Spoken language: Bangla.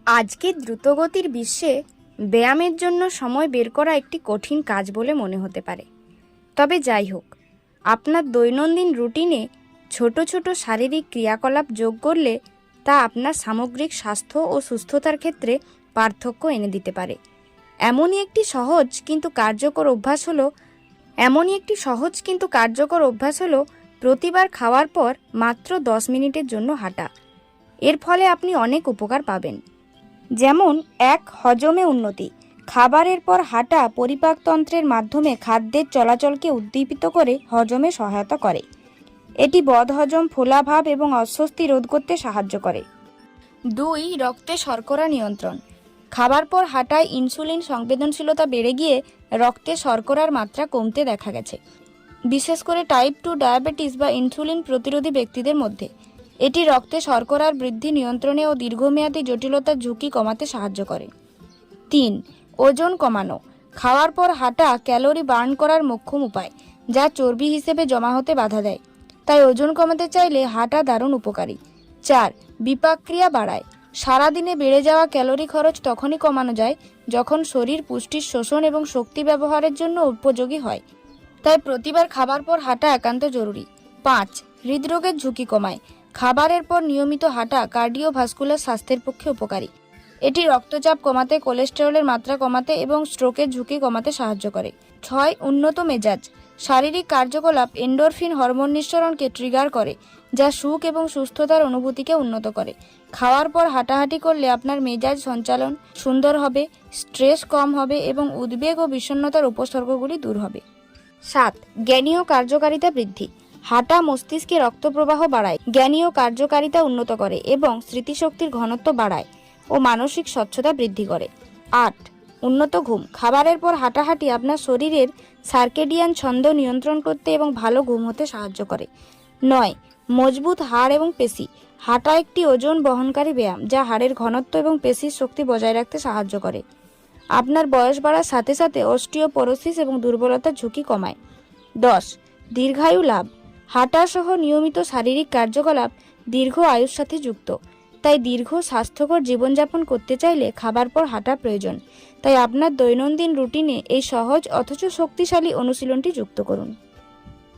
আজকের দ্রুতগতির বিশ্বে ব্যায়ামের জন্য সময় বের করা একটি কঠিন কাজ বলে মনে হতে পারে। তবে যাই হোক, আপনার দৈনন্দিন রুটিনে ছোট ছোট শারীরিক ক্রিয়াকলাপ যোগ করলে তা আপনার সামগ্রিক স্বাস্থ্য ও সুস্থতার ক্ষেত্রে পার্থক্য এনে দিতে পারে। এমনই একটি সহজ কিন্তু কার্যকর অভ্যাস হলো প্রতিবার খাওয়ার পর মাত্র 10 মিনিটের জন্য হাঁটা। এর ফলে আপনি অনেক উপকার পাবেন। যেমন 1. হজমে উন্নতি। খাবারের পর হাঁটা পরিপাকতন্ত্রের মাধ্যমে খাদ্যের চলাচলকে উদ্দীপিত করে হজমে সহায়তা করে। এটি বদহজম, ফোলাভাব এবং অস্বস্তি রোধ করতে সাহায্য করে। 2. রক্তে শর্করা নিয়ন্ত্রণ। খাবার পর হাঁটায় ইনসুলিন সংবেদনশীলতা বেড়ে গিয়ে রক্তে শর্করার মাত্রা কমতে দেখা গেছে, বিশেষ করে টাইপ 2 ডায়াবেটিস বা ইনসুলিন প্রতিরোধী ব্যক্তিদের মধ্যে। এটি রক্তে শর্করার বৃদ্ধি নিয়ন্ত্রণে ও দীর্ঘমেয়াদী জটিলতার ঝুঁকি কমাতে সাহায্য করে। 3. ওজন কমানো। খাওয়ার পর হাঁটা ক্যালোরি বার্ন করার মোক্ষম উপায়, যা চর্বি হিসেবে জমা হতে বাধা দেয়। তাই ওজন কমাতে চাইলে হাঁটা দারুণ উপকারী। 4. বিপাক ক্রিয়া বাড়ায়। সারাদিনে বেড়ে যাওয়া ক্যালোরি খরচ তখনই কমানো যায় যখন শরীর পুষ্টির শোষণ এবং শক্তি ব্যবহারের জন্য উপযোগী হয়। তাই প্রতিবার খাবার পর হাঁটা একান্ত জরুরি। 5. হৃদরোগের ঝুঁকি কমায়। খাবারের পর নিয়মিত হাঁটা কার্ডিওভাস্কুলার স্বাস্থ্যের পক্ষে উপকারী। এটি রক্তচাপ কমাতে, কোলেস্টেরলের মাত্রা কমাতে এবং স্ট্রোকের ঝুঁকি কমাতে সাহায্য করে। 6. উন্নত মেজাজ। শারীরিক কার্যকলাপ এন্ডোরফিন হরমোন নিঃসরণকে ট্রিগার করে, যা সুখ এবং সুস্থতার অনুভূতিকে উন্নত করে। খাওয়ার পর হাঁটাহাঁটি করলে আপনার মেজাজ সঞ্চালন সুন্দর হবে, স্ট্রেস কম হবে এবং উদ্বেগ ও বিষণ্ণতার উপসর্গগুলি দূর হবে। 7. জ্ঞানীয় কার্যকারিতা বৃদ্ধি। হাঁটা মস্তিষ্কে রক্তপ্রবাহ বাড়ায়, জ্ঞানীয় কার্যকারিতা উন্নত করে এবং স্মৃতিশক্তির ঘনত্ব বাড়ায় ও মানসিক স্বচ্ছতা বৃদ্ধি করে। 8. উন্নত ঘুম। খাবারের পর হাঁটাহাঁটি আপনার শরীরের সার্কেডিয়ান ছন্দ নিয়ন্ত্রণ করতে এবং ভালো ঘুম হতে সাহায্য করে। 9. মজবুত হাড় এবং পেশি। হাঁটা একটি ওজন বহনকারী ব্যায়াম, যা হাড়ের ঘনত্ব এবং পেশির শক্তি বজায় রাখতে সাহায্য করে। আপনার বয়স বাড়ার সাথে সাথে অস্টিওপোরোসিস এবং দুর্বলতার ঝুঁকি কমায়। 10. দীর্ঘায়ু লাভ। হাঁটা সহ নিয়মিত শারীরিক কার্যকলাপ দীর্ঘ আয়ুর সাথে যুক্ত। তাই দীর্ঘ স্বাস্থ্যকর জীবনযাপন করতে চাইলে খাবার পর হাঁটা প্রয়োজন। তাই আপনার দৈনন্দিন রুটিনে এই সহজ অথচ শক্তিশালী অনুশীলনটি যুক্ত করুন।